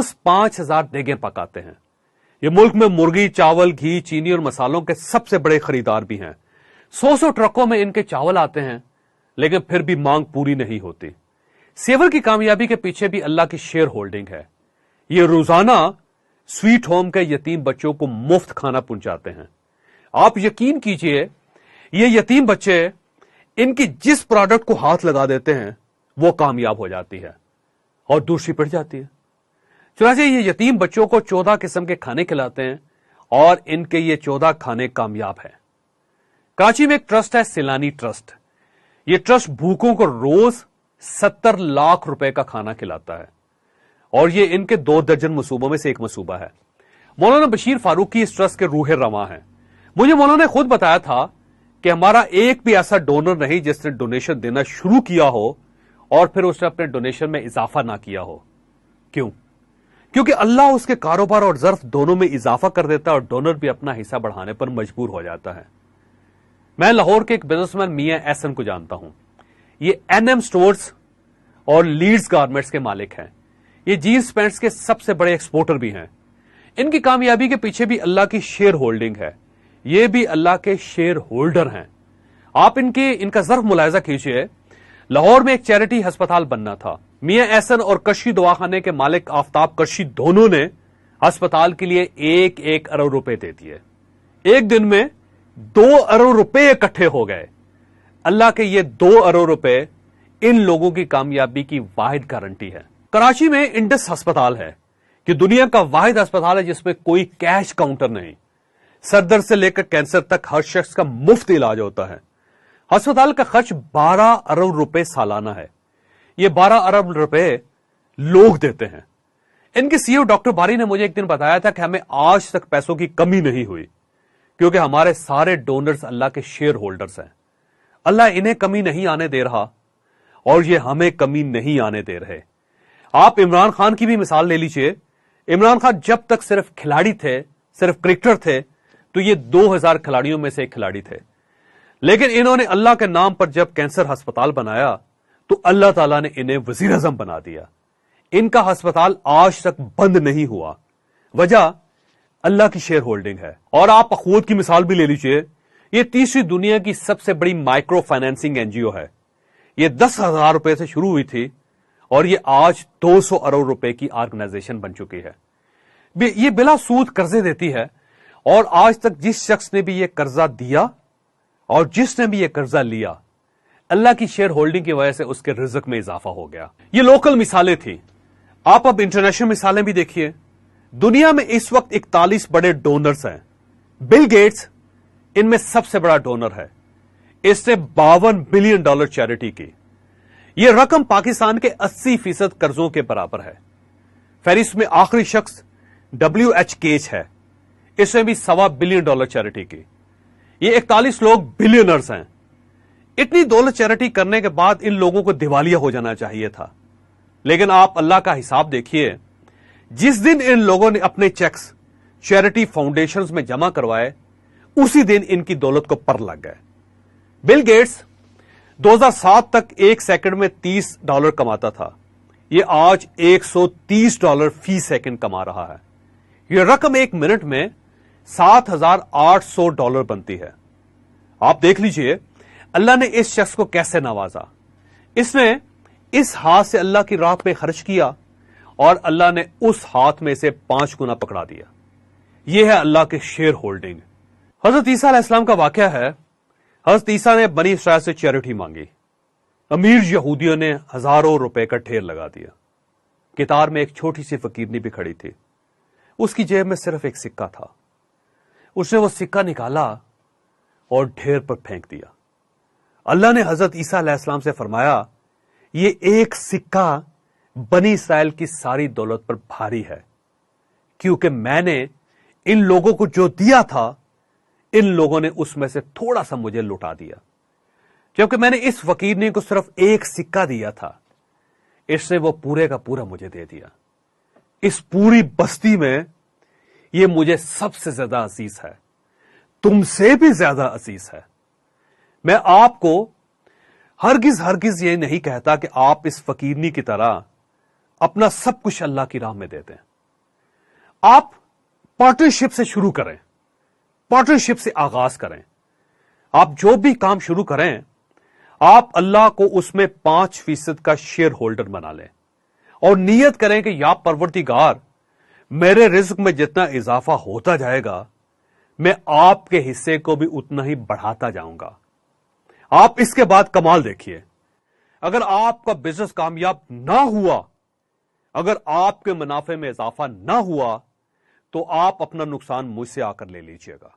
रोज 5,000 देगें पकाते हैं। ये मुल्क में मुर्गी, चावल, घी, चीनी और मसालों के सबसे बड़े खरीदार भी हैं। 100 ट्रकों में इनके चावल आते हैं, लेकिन फिर भी मांग पूरी नहीं होती। सेवर की कामयाबी के पीछे भी अल्लाह की शेयर होल्डिंग है। ये रोजाना स्वीट होम के यतीम बच्चों को मुफ्त खाना पहुंचाते हैं। आप यकीन कीजिए, ये यतीम बच्चे इनकी जिस प्रोडक्ट को हाथ लगा देते हैं वो कामयाब हो जाती है और दूसरी पड़ जाती है। चुनांचे ये यतीम बच्चों को 14 किस्म के खाने खिलाते हैं और इनके ये 14 खाने कामयाब हैं। कराची में एक ट्रस्ट है, सिलानी ट्रस्ट। ये ट्रस्ट भूखों को रोज 70 लाख रुपए का खाना खिलाता है और ये इनके 2 दर्जन मंसूबों में से एक मंसूबा है। मौलाना बशीर फारूकी इस ट्रस्ट के रूह रवां हैं। मुझे मौलाना ने खुद बताया था कि हमारा एक भी ऐसा डोनर नहीं जिसने डोनेशन देना शुरू किया हो और फिर उसने अपने डोनेशन में इजाफा ना किया हो। क्यों? क्योंकि अल्लाह उसके कारोबार और ज़र्फ दोनों में इजाफा कर देता है और डोनर भी अपना हिस्सा बढ़ाने पर मजबूर हो जाता है। मैं लाहौर के एक बिजनेसमैन मियां एहसन को जानता हूं। ये एनएम स्टोर्स और लीड्स गारमेंट्स के मालिक हैं। ये जीन्स पैंट्स के सबसे बड़े एक्सपोर्टर भी हैं। इनकी कामयाबी के पीछे भी अल्लाह की शेयर होल्डिंग है। ये भी अल्लाह के शेयर होल्डर हैं। आप इनका ज़र्फ मुलायजा कीजिए। लाहौर में एक चैरिटी अस्पताल बनना था। मियां एहसन और कशी दवाखाने के मालिक आफ्ताब कशी दोनों ने अस्पताल के लिए 1-1 अरब रुपए दे दिए। एक दिन में 2 अरब रुपए इकट्ठे हो गए। अल्लाह के ये 2 अरब रुपए इन लोगों की कामयाबी की वाहिद गारंटी है। कराची में इंडस अस्पताल है कि दुनिया का वाहिद अस्पताल है जिसमें कोई कैश काउंटर नहीं। सरदर्द से लेकर कैंसर तक हर शख्स का मुफ्त इलाज होता है। अस्पताल का खर्च 12 अरब रुपए सालाना है। ये 12 अरब रुपए लोग देते हैं। इनके सीईओ डॉक्टर बारी ने मुझे एक दिन बताया था कि हमें आज तक पैसों की कमी नहीं हुई क्योंकि हमारे सारे डोनर्स अल्लाह के शेयर होल्डर्स हैं। अल्लाह इन्हें कमी नहीं आने दे रहा और ये हमें कमी नहीं आने दे रहे। आप इमरान खान की भी मिसाल ले लीजिए। इमरान खान जब तक सिर्फ खिलाड़ी थे, सिर्फ क्रिकेटर थे, तो ये 2000 खिलाड़ियों में से एक खिलाड़ी थे। लेकिन इन्होंने अल्लाह के नाम पर जब कैंसर अस्पताल बनाया तो अल्लाह ताला ने इन्हें वजीर आजम बना दिया। इनका अस्पताल आज तक बंद नहीं हुआ। वजह अल्लाह की शेयर होल्डिंग है। और आप अखूत की मिसाल भी ले लीजिए। ये तीसरी दुनिया की सबसे बड़ी माइक्रो फाइनेंसिंग एनजीओ है। ये 10,000 रुपए से शुरू हुई थी और ये आज 200 अरब रुपए की ऑर्गेनाइजेशन बन चुकी है। ये बिला सूद कर्जे देती है और आज तक जिस शख्स ने भी ये कर्जा दिया और जिसने भी ये कर्जा लिया, अल्लाह की शेयर होल्डिंग की वजह से उसके रिज़्क में इजाफा हो गया। ये लोकल मिसालें थी। आप अब इंटरनेशनल मिसालें भी देखिए। दुनिया में इस वक्त 41 बड़े डोनर्स हैं। बिल गेट्स इनमें सबसे बड़ा डोनर है। इसने $52 बिलियन चैरिटी की। यह रकम पाकिस्तान के 80% कर्जों के बराबर है। फेरिस में आखिरी शख्स WH केज है। इसने भी $1.25 बिलियन चैरिटी की। ये 41 लोग बिलियनर्स हैं। इतनी दौलत चैरिटी करने के बाद इन लोगों को दिवालिया हो जाना चाहिए था। लेकिन आप अल्लाह का हिसाब देखिए। जिस दिन इन लोगों ने अपने चेक्स चैरिटी फाउंडेशंस में जमा करवाए, उसी दिन इनकी दौलत को पर लग गए। बिल गेट्स 2007 तक 1 सेकंड में $30 कमाता था। यह आज $130 फी सेकंड कमा रहा है। यह रकम 1 मिनट में $7,800 बनती है। आप देख लीजिए अल्लाह ने इस शख्स को कैसे नवाजा। इसने इस हाथ से अल्लाह की राह पे खर्च किया और अल्लाह ने उस हाथ में से 5 गुना पकड़ा दिया। यह है अल्लाह के शेयर होल्डिंग। हजरत ईसा अलैहिस्सलाम का वाकया है। हजरत ईसा ने बनी इसराइल से चैरिटी मांगी। अमीर यहूदियों ने हजारों रुपए का ढेर लगा दिया। कितार में एक छोटी सी फकीरनी भी खड़ी थी। उसकी जेब में सिर्फ एक सिक्का था। उसने वो सिक्का निकाला और ढेर पर फेंक दिया। अल्लाह ने हजरत ईसा अलैहिस्सलाम से फरमाया, ये एक सिक्का बनी इसराइल की सारी दौलत पर भारी है, क्योंकि मैंने इन लोगों को जो दिया था, इन लोगों ने उसमें से थोड़ा सा मुझे लुटा दिया। जबकि मैंने इस फकीरनी को सिर्फ एक सिक्का दिया था, इसने वो पूरे का पूरा मुझे दे दिया। इस पूरी बस्ती में ये मुझे सबसे ज्यादा अजीज है, तुमसे भी ज्यादा अजीज है। मैं आपको हरगिज हरगिज ये नहीं कहता कि आप इस फकीरनी की तरह अपना सब कुछ अल्लाह की राह में दे दें। آپ پارٹنرشپ سے شروع کریں، پارٹنرشپ سے آغاز کریں. آپ جو بھی کام شروع کریں آپ اللہ کو اس میں 5% کا شیئر ہولڈر بنا لیں اور نیت کریں کہ یا پروردگار میرے رزق میں جتنا اضافہ ہوتا جائے گا میں آپ کے حصے کو بھی اتنا ہی بڑھاتا جاؤں گا. آپ اس کے بعد کمال دیکھیے، اگر آپ کا بزنس کامیاب نہ ہوا، اگر آپ کے منافع میں اضافہ نہ ہوا تو آپ اپنا نقصان مجھ سے آ کر لے لیجئے گا.